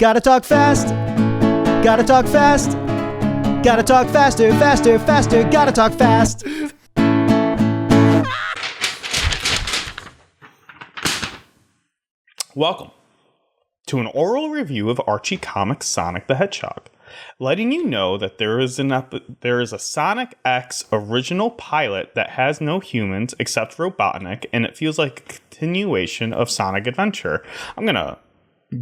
Gotta talk fast. Gotta talk fast. Gotta talk faster, faster, faster. Gotta talk fast. Welcome to an oral review of Archie comics Sonic the Hedgehog, letting you know that there is a Sonic X original pilot that has no humans except Robotnik, and it feels like a continuation of Sonic Adventure. I'm gonna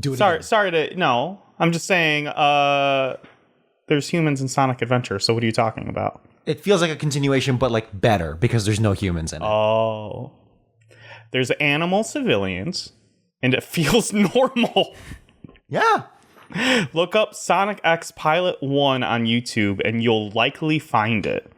Do it No, I'm just saying there's humans in Sonic Adventure, so what are you talking about? It feels like a continuation, but like better because there's no humans in it. Oh. There's animal civilians, and it feels normal. Yeah. Look up Sonic X Pilot 1 on YouTube, and you'll likely find it.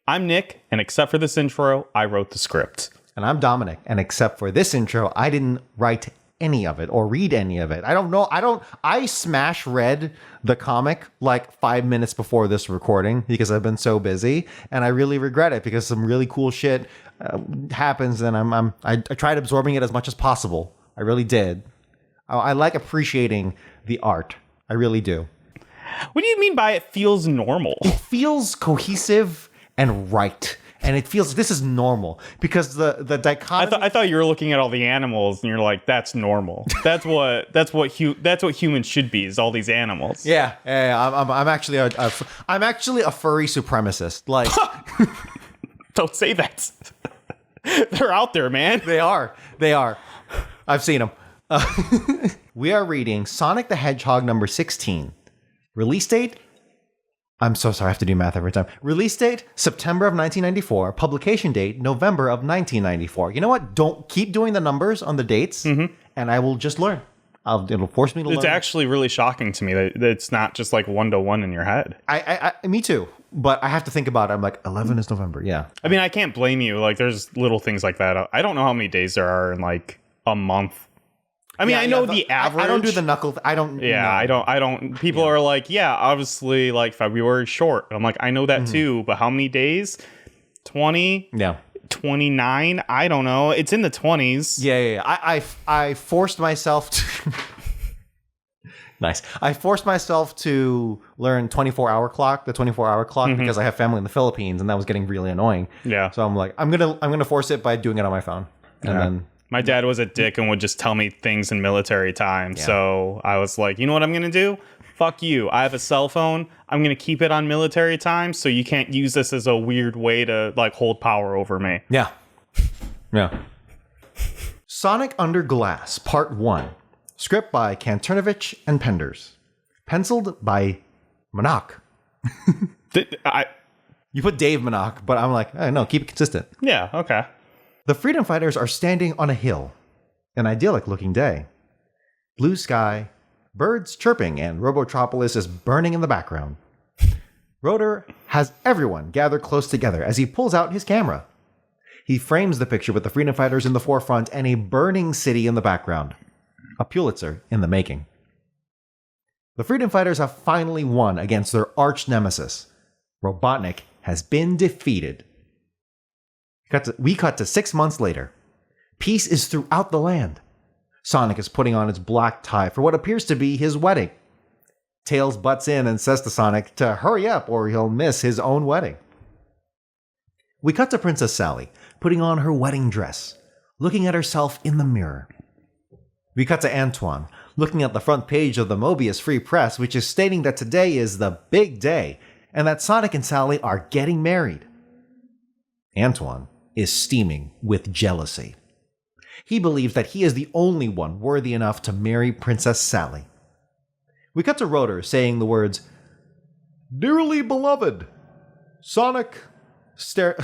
I'm Nick, and except for this intro, I wrote the script. And I'm Dominic, and except for this intro, I didn't write any of it or read any of it. I smash read the comic like 5 minutes before this recording because I've been so busy, and I really regret it because some really cool shit happens, and I tried absorbing it as much as possible. I really did. I like appreciating the art. I really do. What do you mean by it feels normal? It feels cohesive and right. And it feels this is normal because the dichotomy. I thought you were looking at all the animals and you're like, that's normal. That's what humans should be, is all these animals. Yeah. I'm actually a furry supremacist. Like, don't say that. They're out there, man. They are. I've seen them. We are reading Sonic the Hedgehog number 16. Release date? I'm so sorry, I have to do math every time. Release date, September of 1994. Publication date, November of 1994. You know what? Don't keep doing the numbers on the dates, and I will just learn. It'll force me to learn. It's actually really shocking to me that it's not just like 1-to-1 in your head. Me too. But I have to think about it. I'm like, 11 is November. Yeah. I mean, I can't blame you. Like, there's little things like that. I don't know how many days there are in like a month. I mean, I know the average. I don't do the knuckle. I don't. Yeah, no. I don't. People are like, yeah, obviously, like February short. I'm like, I know that too, but how many days? 20? Yeah. 29? I don't know. It's in the 20s. Yeah. I forced myself to. Nice. I forced myself to learn the 24-hour clock, because I have family in the Philippines, and that was getting really annoying. Yeah. So I'm like, I'm gonna force it by doing it on my phone, and then. My dad was a dick and would just tell me things in military time. Yeah. So I was like, you know what I'm going to do? Fuck you. I have a cell phone. I'm going to keep it on military time, so you can't use this as a weird way to like hold power over me. Yeah. Sonic Under Glass, Part 1. Script by Kanternovich and Penders. Penciled by Manock. You put Dave Manock, but I'm like, no, keep it consistent. Yeah, okay. The freedom fighters are standing on a hill. An idyllic-looking day. Blue sky, birds chirping, and Robotropolis is burning in the background. Rotor has everyone gather close together as he pulls out his camera. He frames the picture with the freedom fighters in the forefront and a burning city in the background. A Pulitzer in the making. The freedom fighters have finally won against their arch nemesis. Robotnik has been defeated. We cut to 6 months later. Peace is throughout the land. Sonic is putting on his black tie for what appears to be his wedding. Tails butts in and says to Sonic to hurry up or he'll miss his own wedding. We cut to Princess Sally, putting on her wedding dress, looking at herself in the mirror. We cut to Antoine, looking at the front page of the Mobius Free Press, which is stating that today is the big day, and that Sonic and Sally are getting married. Antoine is steaming with jealousy. He believes that he is the only one worthy enough to marry Princess Sally. We cut to Rotor saying the words, "Dearly beloved." Sonic staring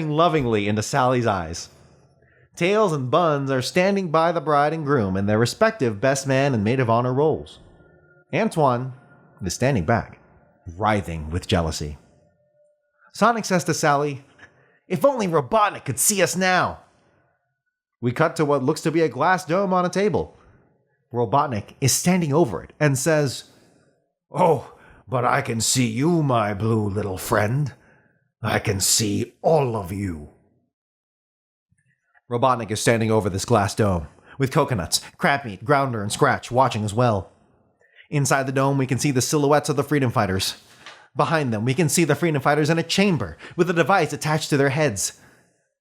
lovingly into Sally's eyes. Tails and Buns are standing by the bride and groom in their respective best man and maid of honor roles. Antoine is standing back, writhing with jealousy. Sonic says to Sally, "If only Robotnik could see us now." We cut to what looks to be a glass dome on a table. Robotnik is standing over it and says, "Oh, but I can see you, my blue little friend. I can see all of you." Robotnik is standing over this glass dome, with Coconuts, Crabmeat, Grounder, and Scratch watching as well. Inside the dome, we can see the silhouettes of the freedom fighters. Behind them, we can see the freedom fighters in a chamber with a device attached to their heads.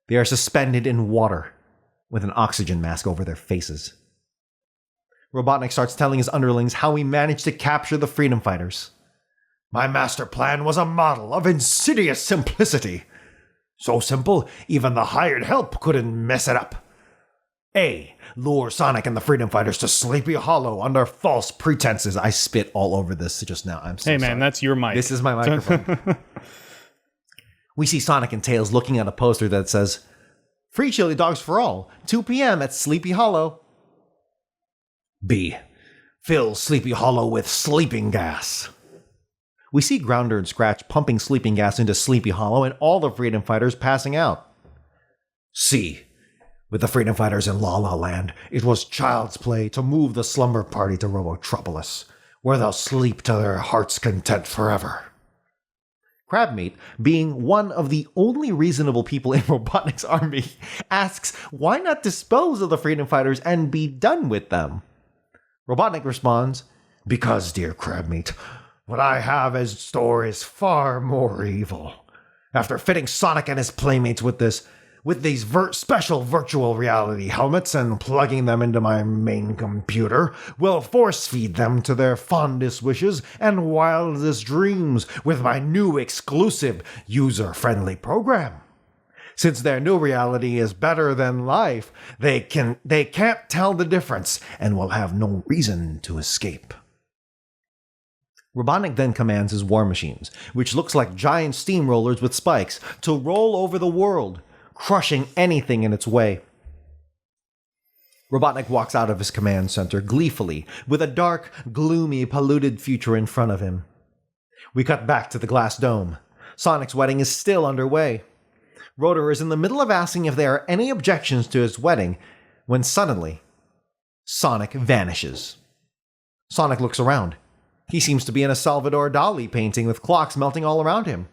They are suspended in water with an oxygen mask over their faces. Robotnik starts telling his underlings how he managed to capture the freedom fighters. My master plan was a model of insidious simplicity. So simple, even the hired help couldn't mess it up. A. Lure Sonic and the freedom fighters to Sleepy Hollow under false pretenses. I spit all over this just now. I'm so Hey, man, sorry. that's your mic. This is my microphone. We see Sonic and Tails looking at a poster that says, Free chili dogs for all, 2 p.m. at Sleepy Hollow. B. Fill Sleepy Hollow with sleeping gas. We see Grounder and Scratch pumping sleeping gas into Sleepy Hollow and all the freedom fighters passing out. C. With the freedom fighters in La La Land, it was child's play to move the slumber party to Robotropolis, where they'll sleep to their heart's content forever. Crabmeat, being one of the only reasonable people in Robotnik's army, asks why not dispose of the freedom fighters and be done with them? Robotnik responds, Because, dear Crabmeat, what I have in store is far more evil. After fitting Sonic and his playmates with these special virtual reality helmets and plugging them into my main computer, will force feed them to their fondest wishes and wildest dreams with my new exclusive user-friendly program. Since their new reality is better than life, they can't tell the difference and will have no reason to escape. Robotnik then commands his war machines, which looks like giant steamrollers with spikes, to roll over the world, crushing anything in its way. Robotnik walks out of his command center gleefully, with a dark, gloomy, polluted future in front of him. We cut back to the glass dome. Sonic's wedding is still underway. Rotor is in the middle of asking if there are any objections to his wedding, when suddenly, Sonic vanishes. Sonic looks around. He seems to be in a Salvador Dali painting with clocks melting all around him.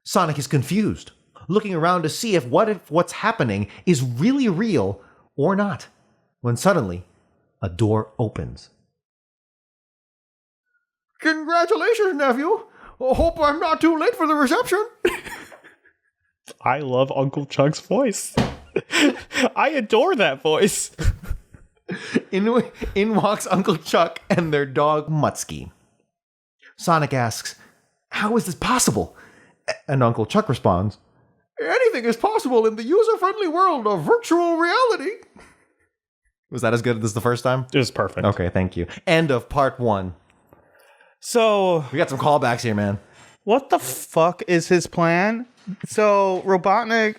Sonic is confused, looking around to see if what's happening is really real or not, when suddenly, a door opens. Congratulations, nephew! Hope I'm not too late for the reception. I love Uncle Chuck's voice. I adore that voice. In walks Uncle Chuck and their dog Mutsky. Sonic asks, How is this possible? And Uncle Chuck responds, Anything is possible in the user-friendly world of virtual reality. Was that as good as the first time? It was perfect. Okay, thank you. End of part 1. So, We got some callbacks here, man. what the fuck is his plan? So, Robotnik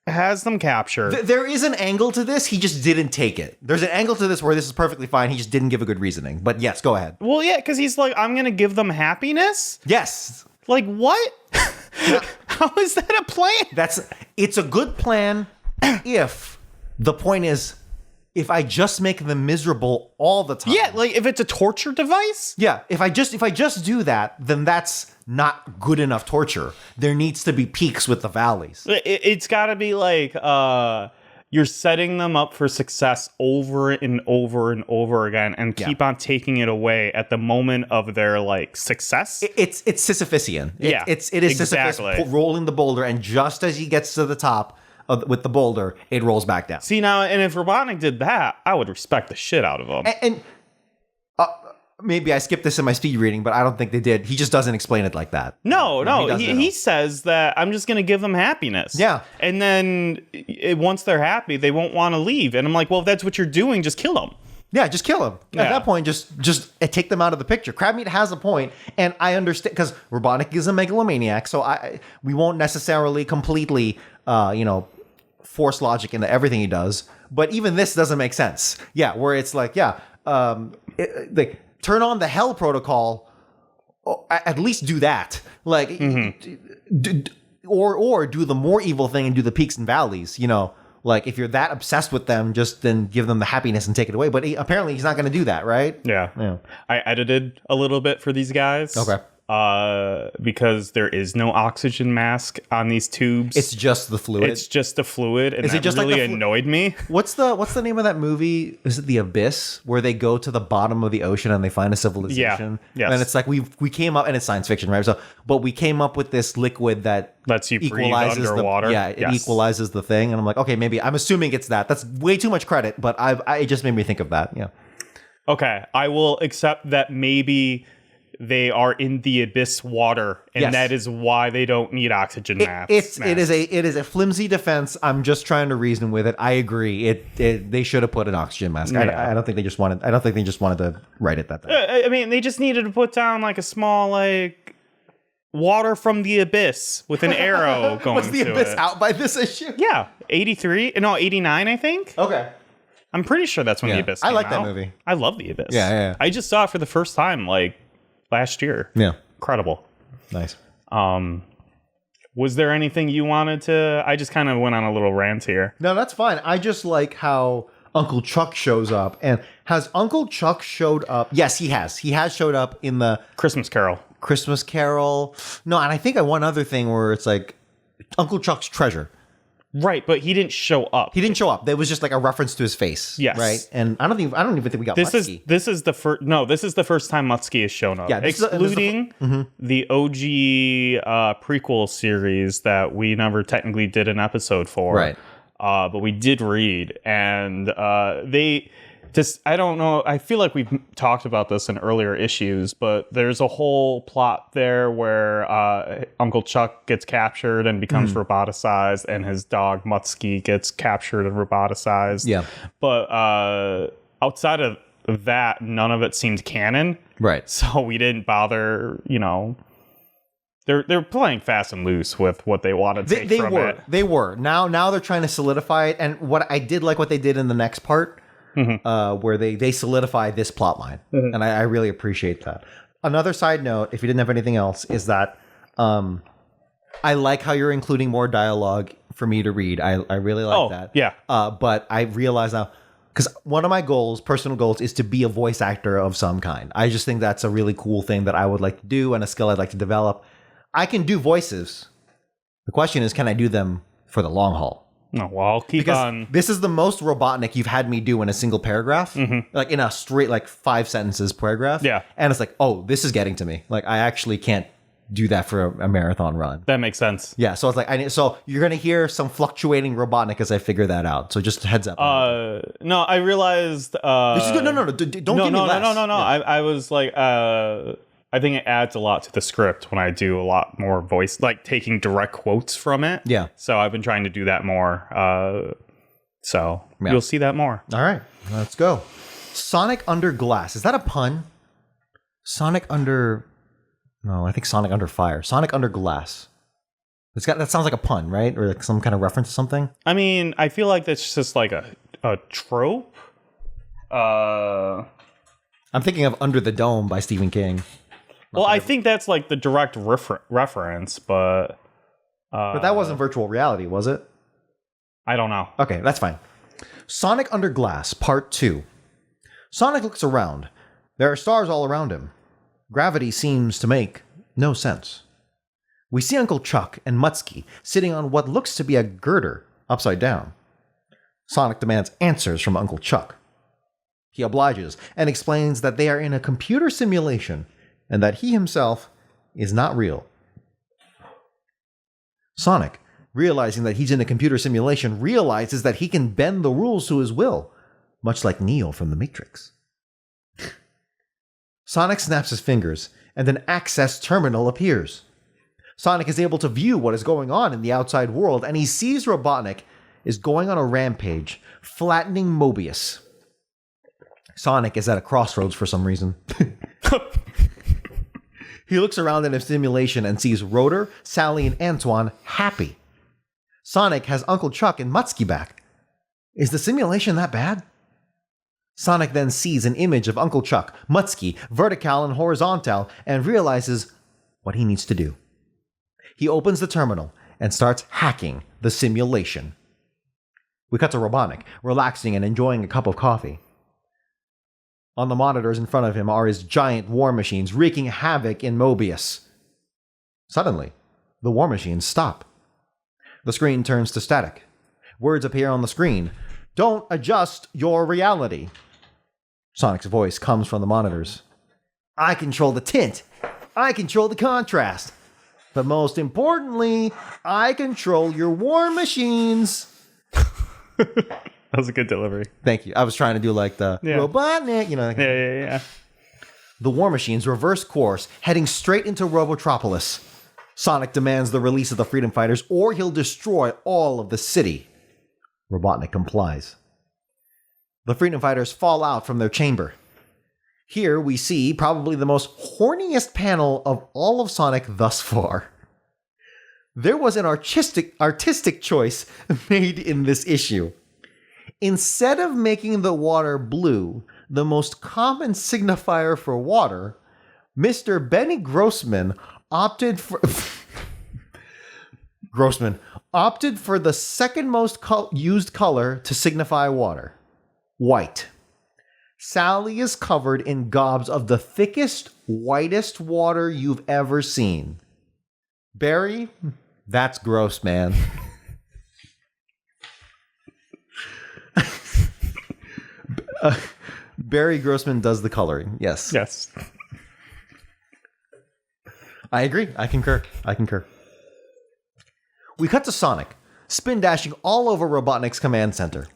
has them captured. There is an angle to this, he just didn't take it. There's an angle to this where this is perfectly fine, he just didn't give a good reasoning. But yes, go ahead. Well, yeah, because he's like, I'm going to give them happiness? Yes. Like, what? How is that a plan? It's a good plan if the point is, if I just make them miserable all the time. Yeah, like if it's a torture device? Yeah, if I just do that, then that's not good enough torture. There needs to be peaks with the valleys. It's got to be like you're setting them up for success over and over and over again, and keep on taking it away at the moment of their like success. It's Sisyphusian. It is exactly. Sisyphus rolling the boulder, and just as he gets to the top with the boulder, it rolls back down. See now, and if Robotnik did that, I would respect the shit out of him. And maybe I skipped this in my speed reading, but I don't think they did. He just doesn't explain it like that. No. He says that I'm just going to give them happiness. Yeah. And then once they're happy, they won't want to leave. And I'm like, well, if that's what you're doing, just kill them. Yeah, just kill him. At that point, just take them out of the picture. Crabmeat has a point, and I understand, because Robotnik is a megalomaniac, so we won't necessarily completely, force logic into everything he does. But even this doesn't make sense. Yeah, where it's like, turn on the hell protocol. At least do that. Like, or do the more evil thing and do the peaks and valleys. Like if you're that obsessed with them, just then give them the happiness and take it away. But apparently he's not going to do that, right? Yeah. I edited a little bit for these guys. Okay. because there is no oxygen mask on these tubes. It's just the fluid. It's just the fluid, and Is it that just like really the annoyed me. What's the name of that movie? Is it The Abyss, where they go to the bottom of the ocean and they find a civilization? Yeah. Yes. And it's like we came up, and it's science fiction, right? So, but we came up with this liquid that Lets you breathe equalizes underwater. it equalizes the thing, and I'm like, okay, maybe I'm assuming it's that. That's way too much credit, but it just made me think of that. Yeah. Okay, I will accept that maybe they are in the abyss water, and that is why they don't need oxygen masks. It is a flimsy defense. I'm just trying to reason with it. I agree. They should have put an oxygen mask. Yeah. I don't think they just wanted. I don't think they just wanted to write it that way. I mean, they just needed to put down like a small water from the abyss with an arrow going. Was the to abyss it. out by this issue? Yeah, 89, I think. Okay. I'm pretty sure that's when the abyss. I came like that out. movie. I love the abyss. Yeah. I just saw it for the first time last year. Yeah. Incredible. Nice. Was there anything you wanted to? I just kind of went on a little rant here. No, that's fine. I just like how Uncle Chuck shows up. And has Uncle Chuck showed up? Yes, he has. He has showed up in the Christmas Carol. No, and I think one other thing where it's like Uncle Chuck's treasure. Right, but he didn't show up. He didn't show up. There was just like a reference to his face. Yes. Right. And I don't even think we got This Mutsky. is the first. No, this is the first time Mutsky has shown up. Yeah, excluding the OG prequel series that we never technically did an episode for. Right. But we did read, and they just. I don't know. I feel like we've talked about this in earlier issues, but there's a whole plot there where Uncle Chuck gets captured and becomes roboticized, and his dog Mutsky gets captured and roboticized. Yeah. But outside of that, none of it seemed canon. Right. So we didn't bother, They're playing fast and loose with what they want to take from it. They were. Now they're trying to solidify it. And what I did like what they did in the next part, where they solidify this plot line. And I really appreciate that. Another side note, if you didn't have anything else, is that I like how you're including more dialogue for me to read. I really like that. Yeah. But I realize now, because one of my personal goals, is to be a voice actor of some kind. I just think that's a really cool thing that I would like to do and a skill I'd like to develop. I can do voices. The question is, can I do them for the long haul? No, well, I'll keep on. This is the most Robotnik you've had me do in a single paragraph, like in a straight 5 sentences paragraph. Yeah. And it's like, oh, this is getting to me. Like, I actually can't do that for a marathon run. That makes sense. Yeah. So it's like, so you're going to hear some fluctuating Robotnik as I figure that out. So just heads up. No, I realized. This is good. No. Don't give me less. No. Yeah. I was like, I think it adds a lot to the script when I do a lot more voice, like taking direct quotes from it. Yeah. So I've been trying to do that more. You'll see that more. All right. Let's go. Sonic Under Glass. Is that a pun? Sonic Under... No, I think Sonic Under Fire. Sonic Under Glass. That sounds like a pun, right? Or like some kind of reference to something? I mean, I feel like that's just like a trope. I'm thinking of Under the Dome by Stephen King. Well, I think that's like the direct reference, but... but that wasn't virtual reality, was it? I don't know. Okay, that's fine. Sonic Under Glass, Part 2. Sonic looks around. There are stars all around him. Gravity seems to make no sense. We see Uncle Chuck and Mutsky sitting on what looks to be a girder upside down. Sonic demands answers from Uncle Chuck. He obliges and explains that they are in a computer simulation and that he himself is not real. Sonic, realizing that he's in a computer simulation, realizes that he can bend the rules to his will, much like Neo from The Matrix. Sonic snaps his fingers, and an access terminal appears. Sonic is able to view what is going on in the outside world, and he sees Robotnik is going on a rampage, flattening Mobius. Sonic is at a crossroads for some reason. He looks around in a simulation and sees Rotor, Sally, and Antoine happy. Sonic has Uncle Chuck and Mutsky back. Is the simulation that bad? Sonic then sees an image of Uncle Chuck, Mutsky, vertical and horizontal, and realizes what he needs to do. He opens the terminal and starts hacking the simulation. We cut to Robotnik, relaxing and enjoying a cup of coffee. On the monitors in front of him are his giant war machines wreaking havoc in Mobius. Suddenly, the war machines stop. The screen turns to static. Words appear on the screen. Don't adjust your reality. Sonic's voice comes from the monitors. I control the tint. I control the contrast. But most importantly, I control your war machines. That was a good delivery. Thank you. I was trying to do like the Robotnik, Yeah. The war machines reverse course, heading straight into Robotropolis. Sonic demands the release of the Freedom Fighters or he'll destroy all of the city. Robotnik complies. The Freedom Fighters fall out from their chamber. Here we see probably the most horniest panel of all of Sonic thus far. There was an artistic choice made in this issue. Instead of making the water blue, the most common signifier for water, Mr. Benny Grossman opted for the second most used color to signify water, white. Sally is covered in gobs of the thickest, whitest water you've ever seen. Barry, that's gross, man. Barry Grossman does the coloring. Yes. Yes. I agree. I concur. We cut to Sonic, spin dashing all over Robotnik's command center,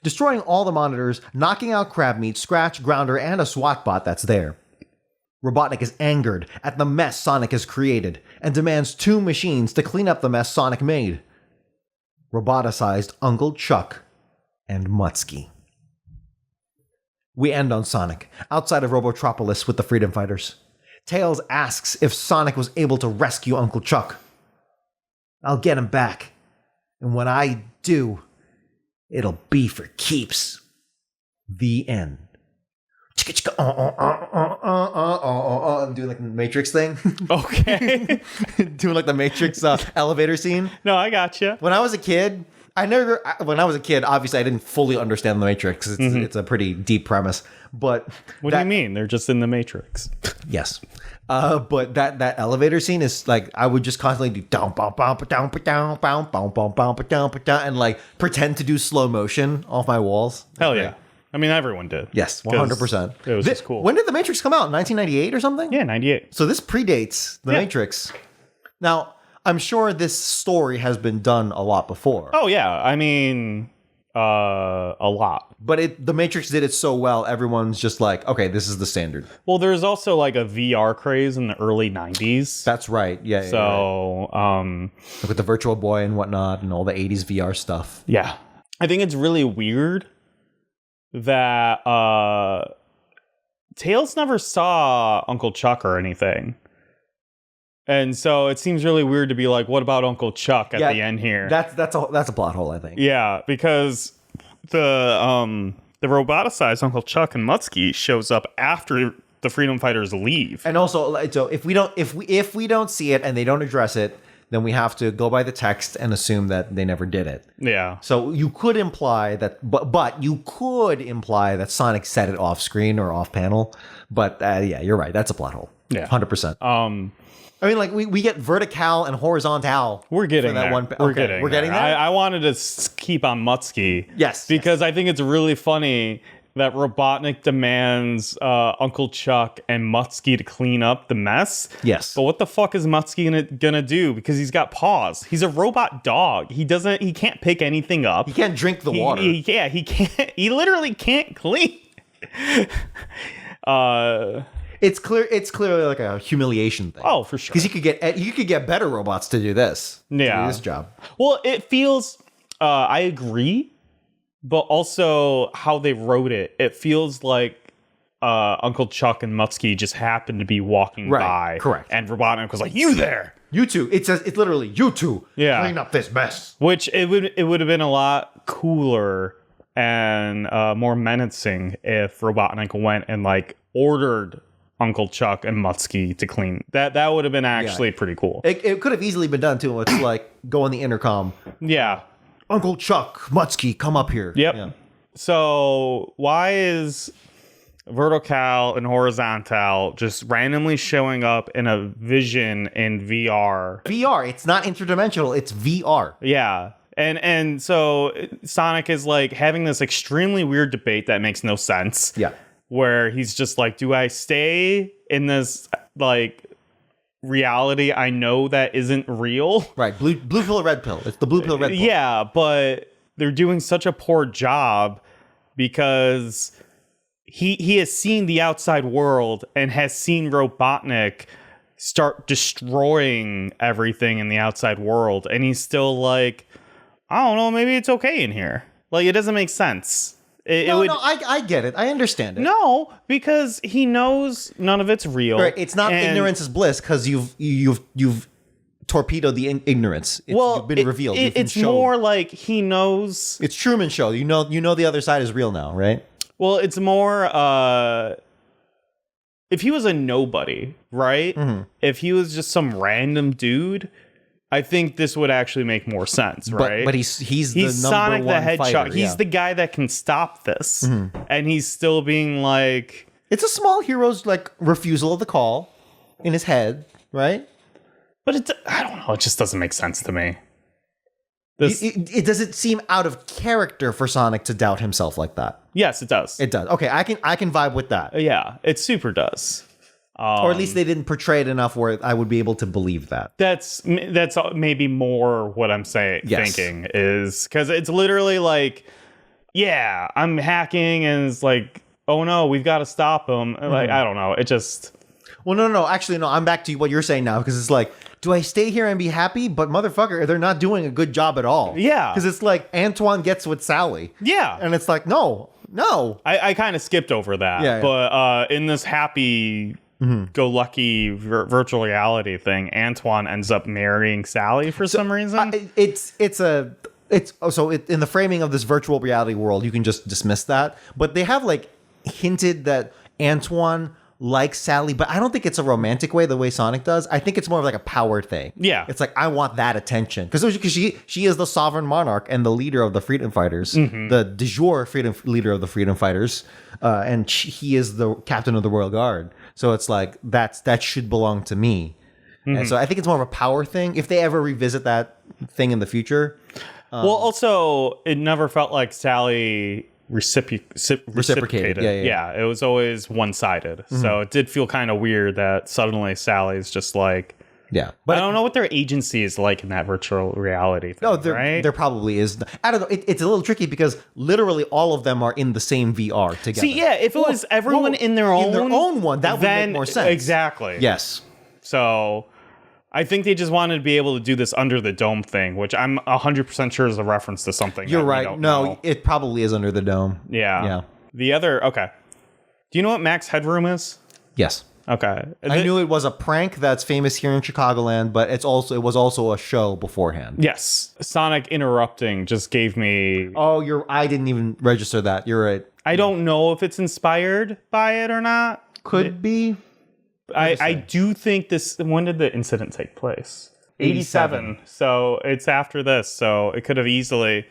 destroying all the monitors, knocking out Crabmeat, Scratch, Grounder, and a SWAT bot that's there. Robotnik is angered at the mess Sonic has created and demands 2 machines to clean up the mess Sonic made. Roboticized Uncle Chuck and Mutsky. We end on Sonic, outside of Robotropolis with the Freedom Fighters. Tails asks if Sonic was able to rescue Uncle Chuck. I'll get him back. And when I do, it'll be for keeps. The end. I'm doing like the Matrix thing. Okay. Doing like the Matrix elevator scene. No, I gotcha. When I was a kid, obviously I didn't fully understand the Matrix. It's a pretty deep premise. But what do you mean? They're just in the Matrix. Yes. But that elevator scene is like, I would just constantly do down, down, down, down, down, down, down, down, and like pretend to do slow motion off my walls. Hell yeah. I mean, everyone did. Yes, 100%. It was just cool. When did the Matrix come out? 1998 or something? Yeah, 98. So this predates the Matrix. Now, I'm sure this story has been done a lot before. Oh yeah, I mean, a lot. But the Matrix did it so well, everyone's just like, okay, this is the standard. Well, there's also like a VR craze in the early 90s. That's right. Yeah. So, with the Virtual Boy and whatnot and all the 80s VR stuff. Yeah. I think it's really weird that Tails never saw Uncle Chuck or anything. And so it seems really weird to be like, what about Uncle Chuck at the end here? That's a plot hole, I think. Yeah, because the roboticized Uncle Chuck and Mutsky shows up after the Freedom Fighters leave. And also, so if we don't see it and they don't address it, then we have to go by the text and assume that they never did it. Yeah. So you could imply that, but you could imply that Sonic said it off screen or off panel. But yeah, you're right. That's a plot hole. Yeah. 100%. I mean, like we get vertical and horizontal. We're getting that there. one. We're getting there. I wanted to keep on Mutsky. Yes. Because I think it's really funny that Robotnik demands Uncle Chuck and Mutsky to clean up the mess. Yes. But what the fuck is Mutsky gonna do? Because he's got paws. He's a robot dog. He can't pick anything up. He can't drink the water. He can't. He literally can't clean. It's clearly like a humiliation thing. Oh, for sure. Because you could get better robots to do this. Yeah. To do this job. Well, it feels. I agree. But also how they wrote it, it feels like Uncle Chuck and Mutsky just happened to be walking by. Correct. And Robotnik was like, "You there? You two." It's literally you two. Yeah. Clean up this mess. Which it would have been a lot cooler and more menacing if Robotnik went and like ordered Uncle Chuck and Mutsky to clean. That would have been actually pretty cool. It could have easily been done too. It's like go on the intercom. Yeah. Uncle Chuck, Mutsky, come up here. Yep. Yeah. So why is vertical and horizontal just randomly showing up in a vision in VR. VR. It's not interdimensional. It's VR. Yeah. And so Sonic is like having this extremely weird debate that makes no sense. Yeah. Where he's just like, do I stay in this like reality I know that isn't real? Right. Blue pill, red pill. It's the blue pill, red pill. Yeah, but they're doing such a poor job because he has seen the outside world and has seen Robotnik start destroying everything in the outside world. And he's still like, I don't know, maybe it's okay in here. Like, it doesn't make sense. I get it. I understand it. No, because he knows none of it's real. Right. It's not ignorance is bliss because you've torpedoed the ignorance. You've been revealed. It's more like he knows. It's Truman Show. You know the other side is real now, right? Well, it's more if he was a nobody, right? Mm-hmm. If he was just some random dude, I think this would actually make more sense, right? But he's the number Sonic one the Hedgehog. fighter, He's the guy that can stop this, and he's still being like, it's a small hero's like refusal of the call in his head, right? But I don't know. It just doesn't make sense to me. It doesn't seem out of character for Sonic to doubt himself like that. Yes, it does. It does. Okay, I can vibe with that. Yeah, it super does. Or at least they didn't portray it enough where I would be able to believe that. That's maybe more what I'm saying. Yes. Thinking is because it's literally like, yeah, I'm hacking, and it's like, oh no, we've got to stop him. Like, I don't know. It just. Well, no. Actually, no. I'm back to what you're saying now because it's like, do I stay here and be happy? But motherfucker, they're not doing a good job at all. Yeah. Because it's like Antoine gets with Sally. Yeah. And it's like, no. I kind of skipped over that. Yeah. But in this happy go lucky virtual reality thing, Antoine ends up marrying Sally for some reason. In the framing of this virtual reality world, you can just dismiss that. But they have like hinted that Antoine likes Sally, but I don't think it's a romantic way the way Sonic does. I think it's more of like a power thing. Yeah. It's like, I want that attention. Because she is the sovereign monarch and the leader of the freedom fighters, the de jure leader of the freedom fighters. And he is the captain of the Royal Guard. So it's like, that should belong to me. And so I think it's more of a power thing. If they ever revisit that thing in the future. Well, also, it never felt like Sally reciprocated. Yeah, it was always one-sided. So it did feel kind of weird that suddenly Sally's just like, but I don't know what their agency is like in that virtual reality thing. No, there probably is. I don't know. It's a little tricky because literally all of them are in the same VR together. See, yeah, if it was everyone in their own one, that would make more sense. Exactly. Yes. So I think they just wanted to be able to do this under the dome thing, which I'm 100% sure is a reference to something. You're right. No, it probably is under the dome. Yeah. The other, okay. Do you know what Max Headroom is? Yes. Okay. I knew it was a prank that's famous here in Chicagoland, but it was also a show beforehand. Yes. Sonic interrupting just gave me... Oh, I didn't even register that. You're right. I don't know if it's inspired by it or not. Could be. I do think this... When did the incident take place? 87. So it's after this. So it could have easily...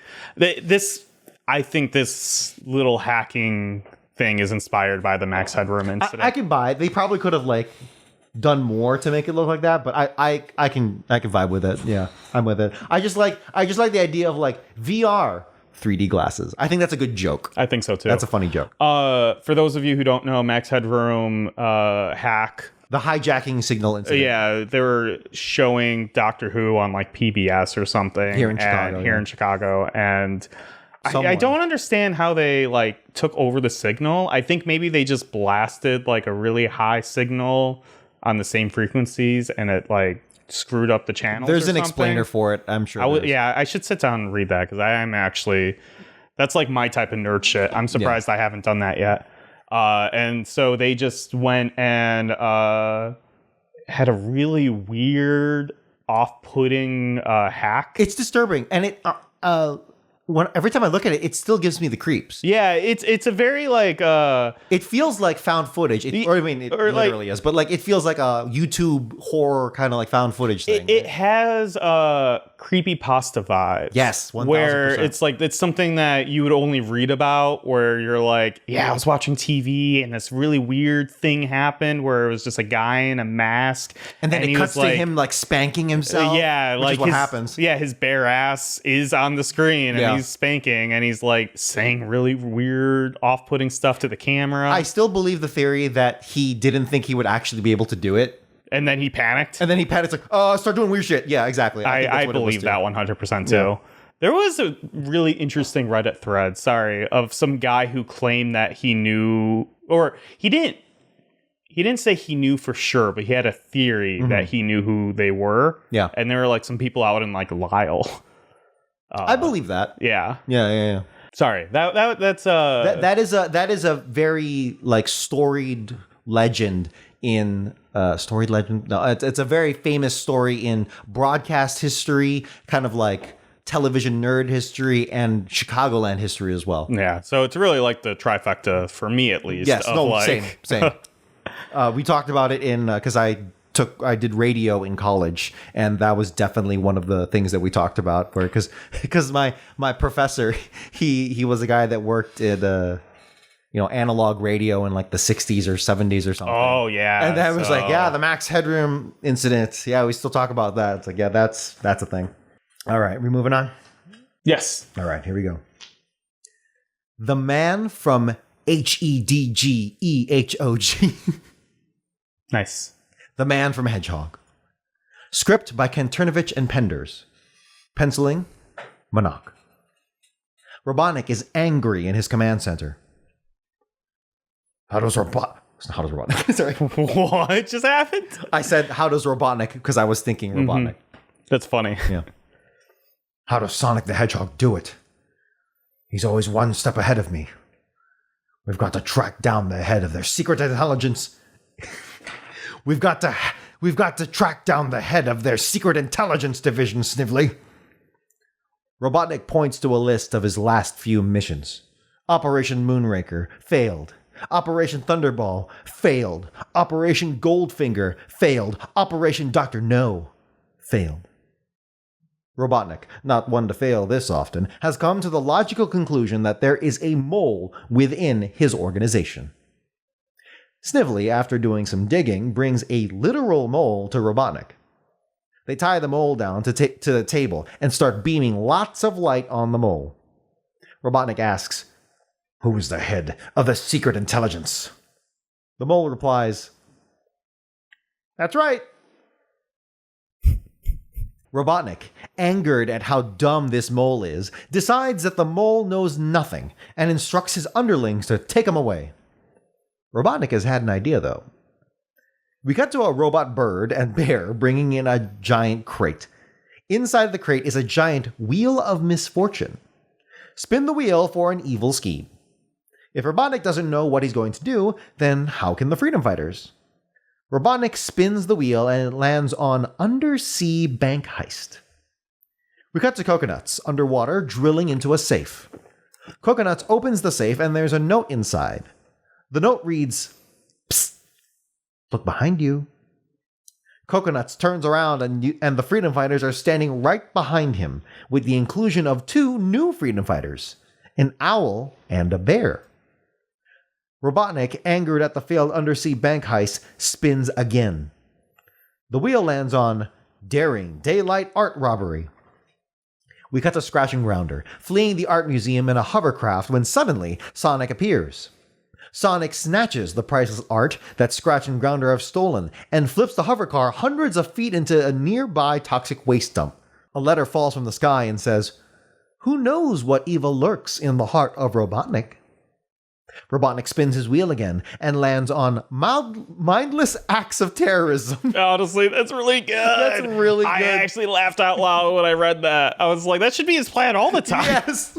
I think this little hacking thing is inspired by the Max Headroom incident. I can buy it. They probably could have done more to make it look like that, but I can vibe with it. Yeah, I'm with it. I just like the idea of VR 3D glasses. I think that's a good joke. I think so too. That's a funny joke. For those of you who don't know, Max Headroom hack. The hijacking signal incident. Yeah, they were showing Doctor Who on PBS or something here in Chicago, and I don't understand how they took over the signal. I think maybe they just blasted a really high signal on the same frequencies, and it screwed up the channels. There's an explainer for it, I'm sure. I should sit down and read that because I am actually, that's my type of nerd shit. I'm surprised I haven't done that yet. And so they just went and had a really weird, off-putting hack. It's disturbing, and it every time I look at it, it still gives me the creeps. Yeah, it's a very it feels like found footage. It literally is, but it feels like a YouTube horror kind of found footage thing. It has creepypasta vibes. Yes, 1000%. Where it's like, it's something that you would only read about, where you're like, yeah, I was watching TV and this really weird thing happened where it was just a guy in a mask. And then it he cuts was to him like spanking himself. Yeah, which like is what happens. Yeah, his bare ass is on the screen and he's spanking and he's like saying really weird, off-putting stuff to the camera. I still believe the theory that he didn't think he would actually be able to do it. And then he panicked. Like, oh, start doing weird shit. Yeah, exactly. I believe that 100% too. Yeah. There was a really interesting Reddit thread, of some guy who claimed that he knew, or he didn't say he knew for sure, but he had a theory that he knew who they were. Yeah. And there were like some people out in like Lyle. I believe that. Yeah. Yeah. Sorry. That's that is a very like storied legend in storied legend. No, it's a very famous story in broadcast history, kind of like television nerd history and Chicagoland history as well. Yeah. So it's really like the trifecta for me, at least. Yes. Same. We talked about it in because I did radio in college, and that was definitely one of the things that we talked about. Where because my professor he was a guy that worked at analog radio in like the 60s or 70s or something. Oh yeah. And that was like, the Max Headroom incident. Yeah, we still talk about that. It's like, yeah, that's a thing. All right, we moving on? Yes. All right, here we go. The Man from H.E.D.G.E.H.O.G. Nice. The Man from Hedgehog. Script by Kanternovich and Penders. Penciling, Monarch. Robotnik is angry in his command center. How does Robotnik? Sorry. What just happened? I said, how does Robotnik? Because I was thinking Robotnik. That's funny. Yeah. How does Sonic the Hedgehog do it? He's always one step ahead of me. We've got to track down the head of their secret intelligence. We've got to track down the head of their secret intelligence division, Snively. Robotnik points to a list of his last few missions. Operation Moonraker failed. Operation Thunderball failed. Operation Goldfinger failed. Operation Dr. No failed. Robotnik, not one to fail this often, has come to the logical conclusion that there is a mole within his organization. Snively, after doing some digging, brings a literal mole to Robotnik. They tie the mole down to the table and start beaming lots of light on the mole. Robotnik asks, "Who is the head of the secret intelligence?" The mole replies, "That's right." Robotnik, angered at how dumb this mole is, decides that the mole knows nothing and instructs his underlings to take him away. Robotnik has had an idea, though. We cut to a robot bird and bear bringing in a giant crate. Inside the crate is a giant wheel of misfortune. Spin the wheel for an evil scheme. If Robotnik doesn't know what he's going to do, then how can the freedom fighters? Robotnik spins the wheel and it lands on undersea bank heist. We cut to Coconuts, underwater, drilling into a safe. Coconuts opens the safe and there's a note inside. The note reads, "Psst, look behind you." Coconuts turns around and the freedom fighters are standing right behind him, with the inclusion of two new freedom fighters, an owl and a bear. Robotnik, angered at the failed undersea bank heist, spins again. The wheel lands on daring daylight art robbery. We cut to Scratch and Grounder, fleeing the art museum in a hovercraft when suddenly Sonic appears. Sonic snatches the priceless art that Scratch and Grounder have stolen and flips the hovercar hundreds of feet into a nearby toxic waste dump. A letter falls from the sky and says, "Who knows what evil lurks in the heart of Robotnik?" Robotnik spins his wheel again and lands on mindless acts of terrorism. Honestly, that's really good. That's really good. I actually laughed out loud when I read that. I was like, that should be his plan all the time. Yes.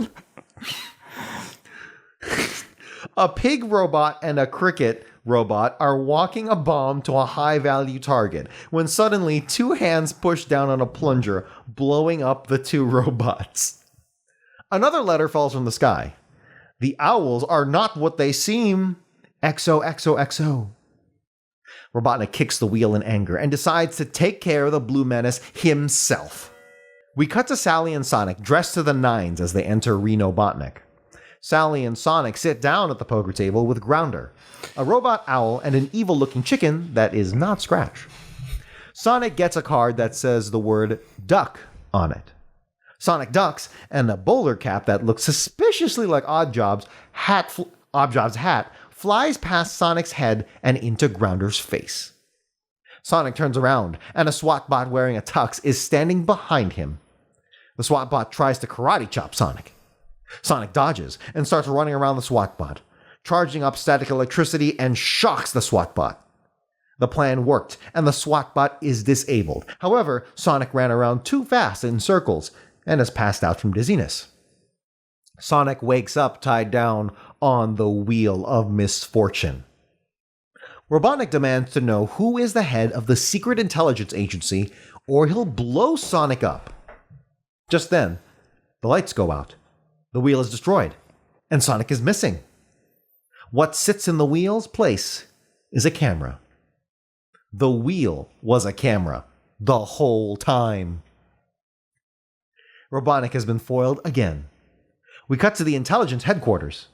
A pig robot and a cricket robot are walking a bomb to a high-value target when suddenly two hands push down on a plunger, blowing up the two robots. Another letter falls from the sky. The owls are not what they seem. XOXOXO. Robotnik kicks the wheel in anger and decides to take care of the Blue Menace himself. We cut to Sally and Sonic dressed to the nines as they enter Reno Botnik. Sally and Sonic sit down at the poker table with Grounder, a robot owl, and an evil-looking chicken that is not Scratch. Sonic gets a card that says the word duck on it. Sonic ducks, and a bowler cap that looks suspiciously like Oddjob's hat flies past Sonic's head and into Grounder's face. Sonic turns around, and a SWAT bot wearing a tux is standing behind him. The SWAT bot tries to karate chop Sonic. Sonic dodges and starts running around the SWAT bot, charging up static electricity and shocks the SWAT bot. The plan worked, and the SWAT bot is disabled. However, Sonic ran around too fast in circles and has passed out from dizziness. Sonic wakes up tied down on the Wheel of Misfortune. Robotnik demands to know who is the head of the Secret Intelligence Agency, or he'll blow Sonic up. Just then, the lights go out. The wheel is destroyed, and Sonic is missing. What sits in the wheel's place is a camera. The wheel was a camera the whole time. Robotnik has been foiled again. We cut to the intelligence headquarters.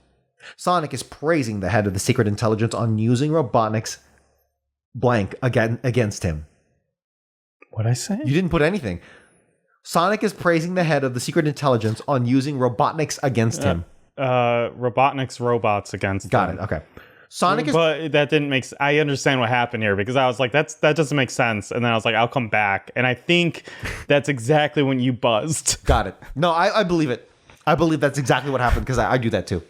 Sonic is praising the head of the Secret Intelligence on using Robotnik's blank against him. What'd I say? You didn't put anything. Sonic is praising the head of the Secret Intelligence on using Robotnik's against him. Robotnik's robots against Got him. it. Okay. Sonic is... But that didn't make... I understand what happened here, because I was like, that doesn't make sense. And then I was like, I'll come back. And I think that's exactly when you buzzed. Got it. No, I believe it. I believe that's exactly what happened, because I do that too.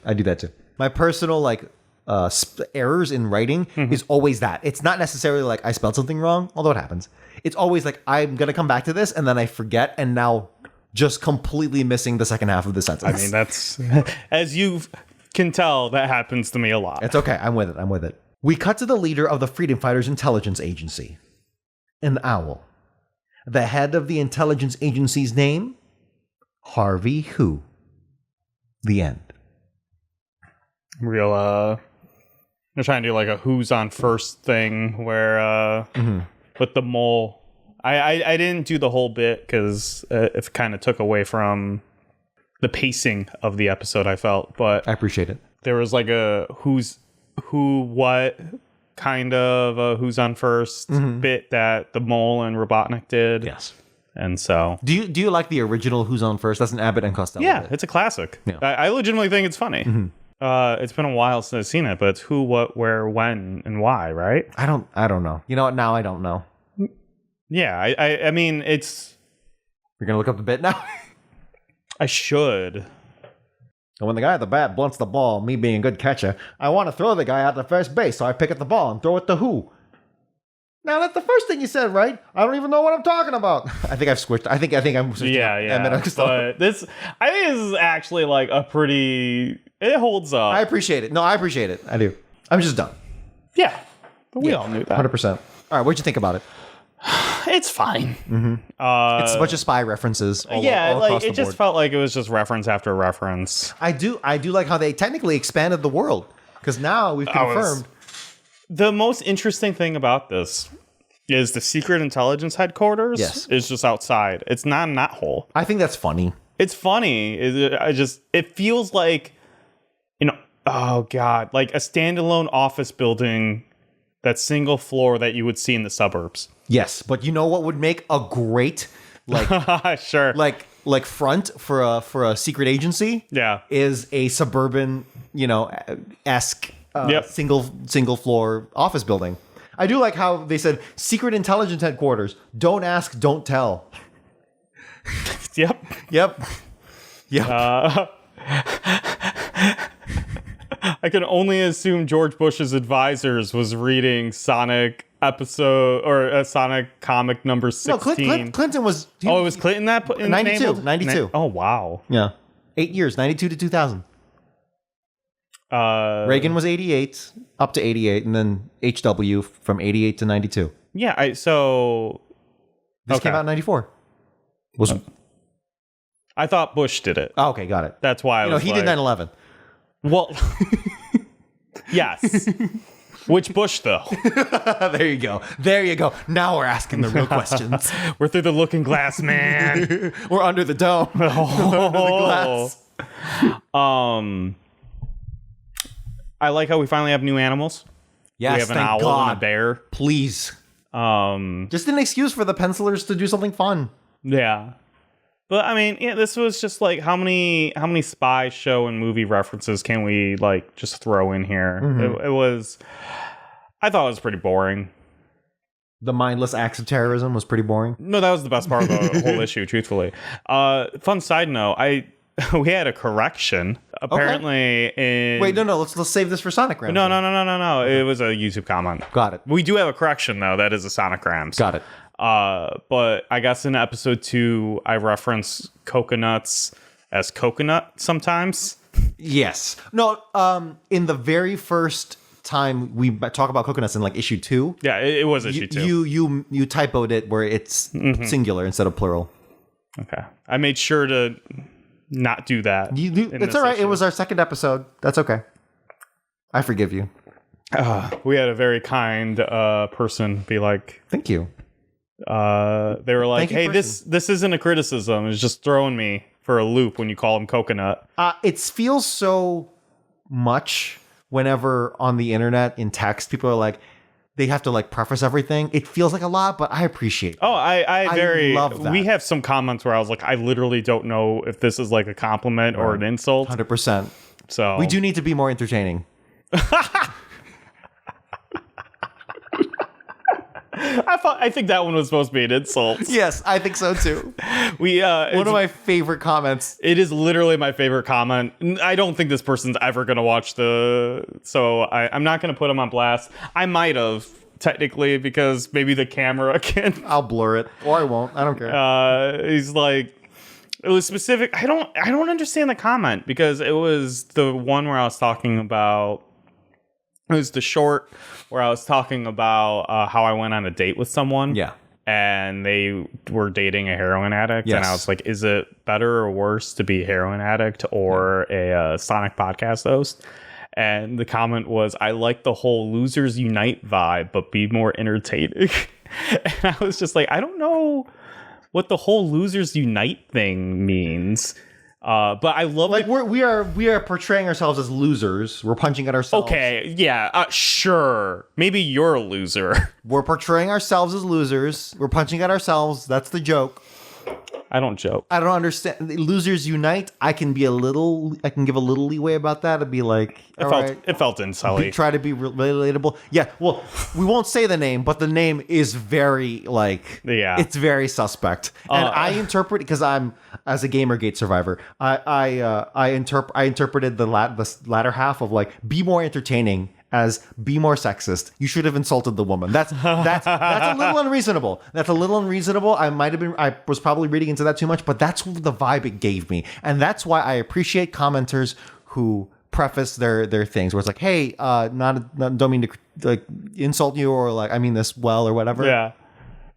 My personal errors in writing is always that. It's not necessarily like I spelled something wrong, although it happens. It's always like I'm going to come back to this, and then I forget, and now just completely missing the second half of the sentence. I mean, that's... As you can tell, that happens to me a lot. It's okay. I'm with it. We cut to the leader of the Freedom Fighters Intelligence Agency, an owl. The head of the intelligence agency's name? Harvey Who. The end. Real, they're trying to do like a who's on first thing where, with the mole. I didn't do the whole bit because it kind of took away from the pacing of the episode, I felt. But I appreciate it. There was like a what kind of a who's on first bit that the mole and Robotnik did. Yes. And so... Do you like the original Who's on First? That's an Abbott and Costello Yeah, bit. it's a classic. Yeah. I legitimately think it's funny. It's been a while since I've seen it, but it's who, what, where, when, and why, right? I don't know. You know what? Now I don't know. Yeah, I mean, it's... You're going to look up the bit now? I should. And when the guy at the bat blunts the ball, me being a good catcher, I want to throw the guy out to first base, so I pick up the ball and throw it to who? Now, that's the first thing you said, right? I don't even know what I'm talking about. I think I've switched. I think I'm switching. Yeah. But this... I think this is actually like a pretty... It holds up. I appreciate it. No, I appreciate it. I do. I'm just done. Yeah. But we all knew that. 100%. All right, what'd you think about it? It's fine. It's a bunch of spy references. All across the it just board. felt like it was just reference after reference. I do like how they technically expanded the world, because now we've confirmed. The most interesting thing about this is the Secret Intelligence Headquarters is just outside. It's not in that hole. I think that's funny. It's funny. It feels like, oh God, like a standalone office building, that single floor that you would see in the suburbs. Yes, but you know what would make a great sure like front for a secret agency? Yeah, is a suburban esque single floor office building. I do like how they said Secret Intelligence Headquarters. Don't ask, don't tell. Yep. I can only assume George Bush's advisors was reading Sonic episode or Sonic comic number 16. No, Clinton was. It was Clinton that put in 92. 92. Oh wow. Yeah, 8 years, 92 to 2000. Reagan was 88 up to 88, and then H.W. from 88 to 92. Yeah, this came out in 94. I thought Bush did it. Oh, okay, got it. That's why he did 9/11. Well, yes. Which bush, though? There you go. There you go. Now we're asking the real questions. We're through the looking glass, man. We're under the dome. Under the glass. I like how we finally have new animals. Yes, we have an thank owl God. and a bear. Please. Just an excuse for the pencilers to do something fun. Yeah. But I mean, yeah, this was just like how many spy show and movie references can we like just throw in here? Mm-hmm. It was, I thought it was pretty boring. The mindless acts of terrorism was pretty boring. No, that was the best part of the whole issue, truthfully. Fun side note, we had a correction apparently in. Wait, no, let's save this for Sonicgrams. No. It was a YouTube comment. Got it. We do have a correction though. That is a Sonicgrams. Got it. But I guess in episode 2, I reference coconuts as coconut sometimes. Yes. No. In the very first time we talk about coconuts in like issue 2. Yeah, it was issue 2. You typoed it where it's singular instead of plural. Okay, I made sure to not do that. It's all right. Issue. It was our second episode. That's okay. I forgive you. We had a very kind person be like, "Thank you." They were like, "Hey, this isn't a criticism. It's just throwing me for a loop when you call him coconut." It feels so much whenever on the internet in text people are like, they have to like preface everything. It feels like a lot, but I appreciate it. Oh, I love that. We have some comments where I was like, I literally don't know if this is like a compliment or an insult. 100%. So we do need to be more entertaining. I think that one was supposed to be an insult. Yes, I think so too. One of my favorite comments. It is literally my favorite comment. I don't think this person's ever going to watch so I'm not going to put him on blast. I might have technically because maybe the camera can. I'll blur it or I won't. I don't care. He's like, it was specific. I don't understand the comment because it was the one where I was talking about. It was the short where I was talking about how I went on a date with someone. Yeah. And they were dating a heroin addict. Yes. And I was like, is it better or worse to be a heroin addict or a Sonic podcast host? And the comment was, I like the whole losers unite vibe, but be more entertaining. And I was just like, I don't know what the whole losers unite thing means. But I love like we are portraying ourselves as losers. We're punching at ourselves. Okay, yeah, sure. Maybe you're a loser. We're portraying ourselves as losers. We're punching at ourselves. That's the joke. I don't joke. I don't understand. Losers unite. I can give a little leeway about that. It'd be like, it felt insulting. Try to be relatable. Yeah. Well, we won't say the name, but the name is very like, yeah, it's very suspect. And I interpret because I'm as a Gamergate survivor. I interpreted the latter half of like be more entertaining as be more sexist. You should have insulted the woman. That's a little unreasonable. That's a little unreasonable. I was probably reading into that too much, but that's the vibe it gave me. And that's why I appreciate commenters who preface their things where it's like, hey, don't mean to like insult you or like I mean this well or whatever. Yeah.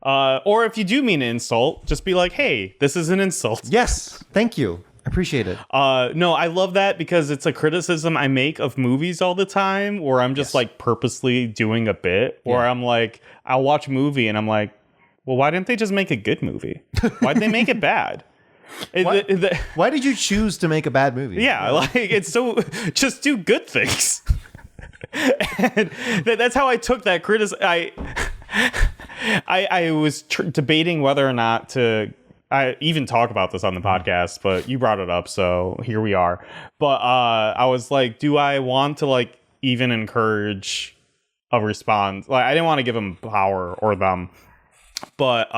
Or if you do mean an insult, just be like, hey, this is an insult. Yes. Thank you. I appreciate it. No, I love that because it's a criticism I make of movies all the time where I'm just like purposely doing a bit where I'm like, I'll watch a movie and I'm like, well, why didn't they just make a good movie? Why'd they make it bad? Why did you choose to make a bad movie? Yeah, like it's so just do good things. And that's how I took that criticism. I was debating whether or not to I even talk about this on the podcast, but you brought it up, so here we are. But I was like, do I want to like even encourage a response? Like I didn't want to give them power or them, but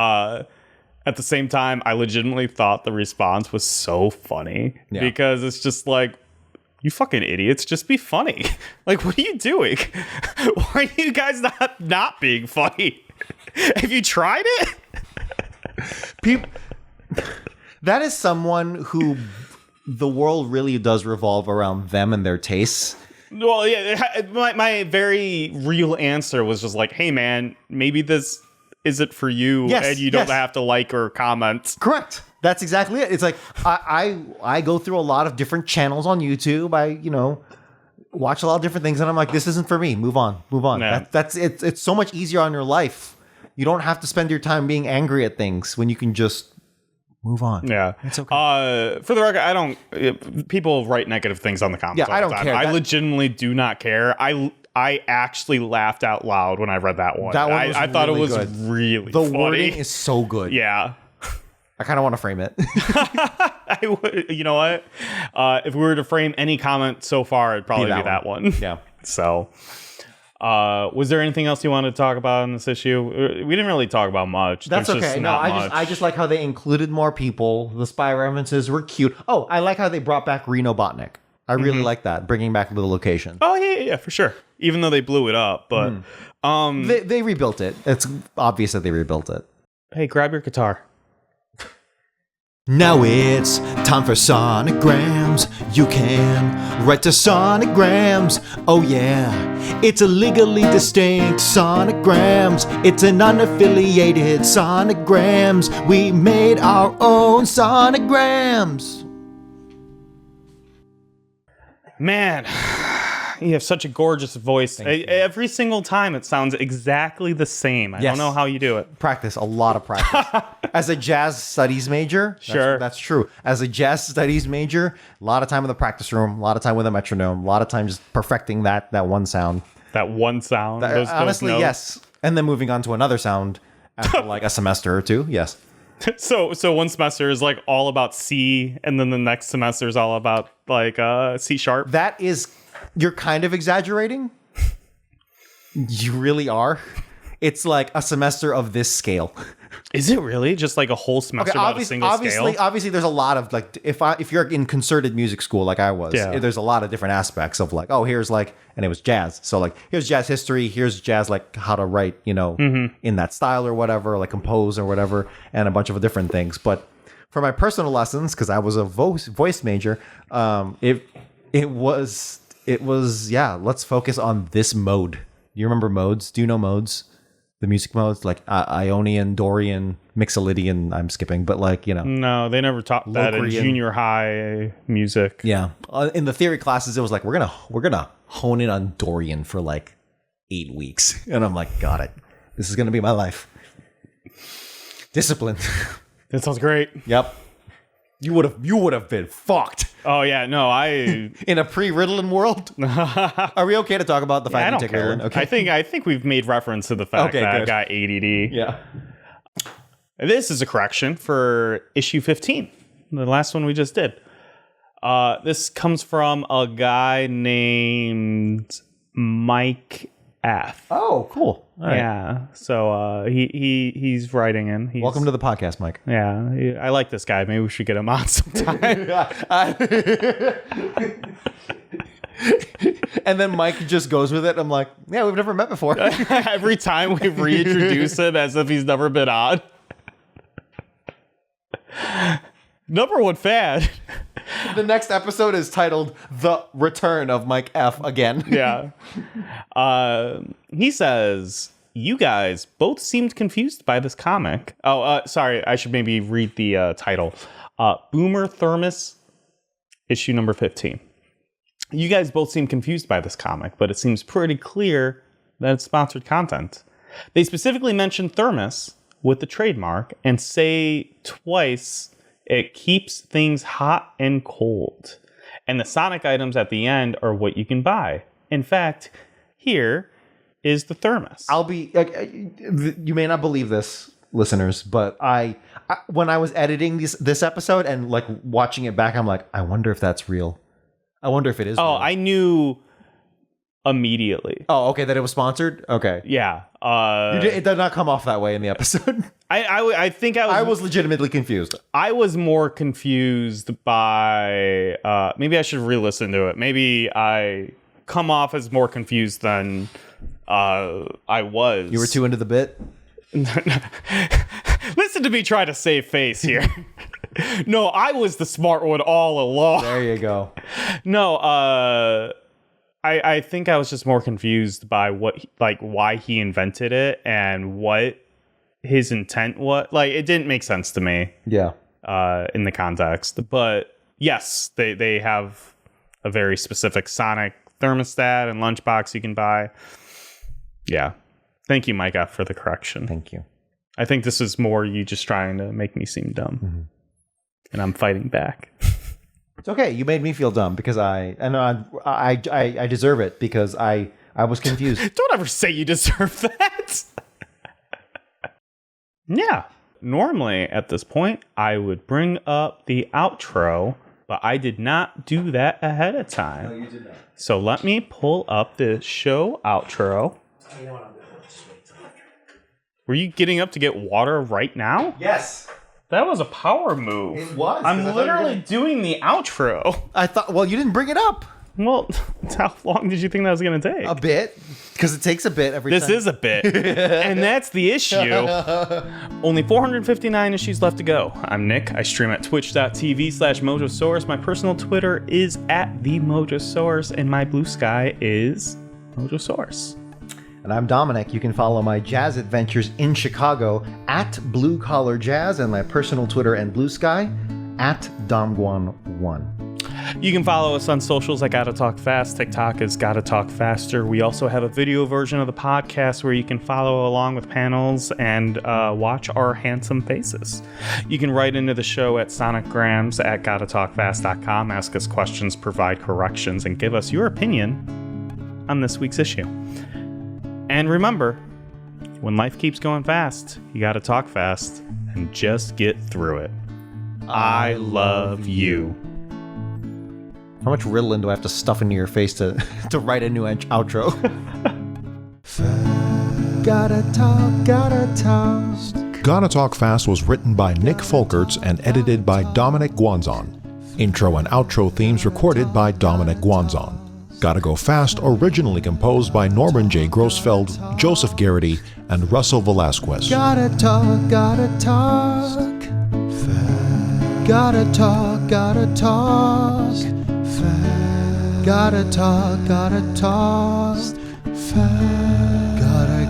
at the same time, I legitimately thought the response was so funny because it's just like, you fucking idiots, just be funny. Like, what are you doing? Why are you guys not being funny? Have you tried it? That is someone who the world really does revolve around them and their tastes. Well, yeah, my very real answer was just like, hey, man, maybe this isn't for you and you don't have to like or comment. Correct. That's exactly it. It's like I go through a lot of different channels on YouTube. watch a lot of different things, and I'm like, this isn't for me. Move on. Yeah. That's it. It's so much easier on your life. You don't have to spend your time being angry at things when you can just move on. Yeah, it's okay. For the record, I don't. People write negative things on the comments. Yeah, all I the don't time. care. I legitimately do not care. I actually laughed out loud when I read that one. That one was I thought it really was good. really The funny. wording is so good. Yeah. I kind of want to frame it. I would, you know what? If we were to frame any comment so far, it'd probably be that one. Yeah. So, was there anything else you wanted to talk about in this issue? We didn't really talk about much. That's There's okay. just No, not I much. just like how they included more people. The spy references were cute. Oh, I like how they brought back Reno Botnick. I really like that, bringing back the location. Oh yeah, for sure. Even though they blew it up, but They rebuilt it. It's obvious that they rebuilt it. hey, grab your guitar. Now it's time for Sonicgrams. You can write to Sonicgrams. Oh yeah, it's a legally distinct Sonicgrams. It's an unaffiliated Sonicgrams. We made our own Sonicgrams. Man, you have such a gorgeous voice. Every single time it sounds exactly the same. I Yes. don't know how you do it. Practice, a lot of practice. As a jazz studies major, that's true. As a jazz studies major, a lot of time in the practice room, a lot of time with a metronome, a lot of time just perfecting that one sound. That one sound. Those Honestly, notes. yes. And then moving on to another sound after like a semester or two. Yes. So one semester is like all about C, and then the next semester is all about like C sharp. That is, you're kind of exaggerating. You really are. It's like a semester of this scale. Is it really just like a whole semester about a single scale? Obviously, there's a lot of like, if you're in concerted music school like I was, there's a lot of different aspects of like, oh, here's like, and it was jazz. So like, here's jazz history, here's jazz like how to write, in that style or whatever, like compose or whatever, and a bunch of different things. But for my personal lessons, because I was a voice major, it was let's focus on this mode. You remember modes? Do you know modes? The music modes like Ionian, Dorian, Mixolydian. I'm skipping, but like No, they never taught that in Locrian. junior high music. Yeah, in the theory classes, it was like we're gonna hone in on Dorian for like 8 weeks, and I'm like, got it. This is gonna be my life. Discipline. That sounds great. Yep. You would have been fucked Oh yeah, no, in a pre-Ritalin world. Are we okay to talk about the fact I that don't you take care. Ritalin? Okay. I think we've made reference to the fact Okay, that I good. got ADD. Yeah. This is a correction for issue 15, the last one we just did. This comes from a guy named Mike F. Oh, cool. All right. Yeah, so he's writing in. Welcome to the podcast, Mike. Yeah, I like this guy. Maybe we should get him on sometime. And then Mike just goes with it. I'm like, yeah, we've never met before. Every time we reintroduce him as if he's never been on. Number one fan. The next episode is titled "The Return of Mike F." again. Yeah. He says, you guys both seemed confused by this comic. Oh, sorry. I should maybe read the title. Boomer Thermos, issue number 15. You guys both seem confused by this comic, but it seems pretty clear that it's sponsored content. They specifically mention Thermos with the trademark and say twice it keeps things hot and cold. And the Sonic items at the end are what you can buy. In fact, here is the thermos. You may not believe this, listeners, but I when I was editing this episode and like watching it back, I'm like, I wonder if that's real. I wonder if it is real. I knew immediately. Oh, okay, that it was sponsored? Okay. Yeah. It did not come off that way in the episode. I think I was legitimately confused. I was more confused by maybe I should re-listen to it. Maybe I come off as more confused than I was. You were too into the bit? Listen to me try to save face here. No, I was the smart one all along. There you go. No, I think I was just more confused by why he invented it and what his intent was. Like, it didn't make sense to me. Yeah. In the context, but yes, they have a very specific Sonic thermostat and lunchbox you can buy. Yeah. Thank you, Micah, for the correction. Thank you. I think this is more you just trying to make me seem dumb. Mm-hmm. And I'm fighting back. It's okay. You made me feel dumb because I deserve it because I was confused. Don't ever say you deserve that. Yeah. Normally at this point, I would bring up the outro, but I did not do that ahead of time. No, you did not. So let me pull up the show outro. You know what I'm doing? Just wait till after. Were you getting up to get water right now? Yes. That was a power move. It was. I'm literally doing the outro. I thought, well, you didn't bring it up. Well, how long did you think that was going to take? A bit. Because it takes a bit every time. This is a bit. And that's the issue. Only 459 issues left to go. I'm Nick. I stream at twitch.tv/Mojosaurus. My personal Twitter is @TheMojosaurus. And my blue sky is Mojosaurus. And I'm Dominic. You can follow my jazz adventures in Chicago @Blue Collar Jazz and my personal Twitter and Blue Sky @Domguan1. You can follow us on socials at Gotta Talk Fast. TikTok is Gotta Talk Faster. We also have a video version of the podcast where you can follow along with panels and watch our handsome faces. You can write into the show at Sonicgrams at GottaTalkFast.com. Ask us questions, provide corrections, and give us your opinion on this week's issue. And remember, when life keeps going fast, you gotta talk fast and just get through it. I love you. How much Ritalin do I have to stuff into your face to write a new outro? Gotta talk, gotta talk. Gotta Talk Fast was written by Nick Folkerts and edited by Dominic Guanzon. Intro and outro themes recorded by Dominic Guanzon. Gotta Go Fast originally composed by Norman J. Grossfeld, Joseph Garrity, and Russell Velasquez. Gotta talk, gotta talk. Gotta talk, gotta talk. Gotta talk, gotta talk.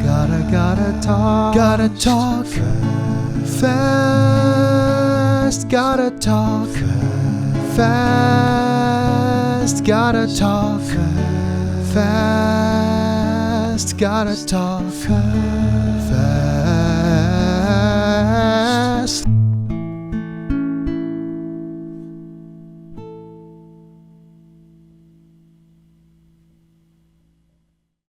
Gotta talk. Gotta talk fast. Gotta talk fast. Gotta talk fast. Gotta talk fast.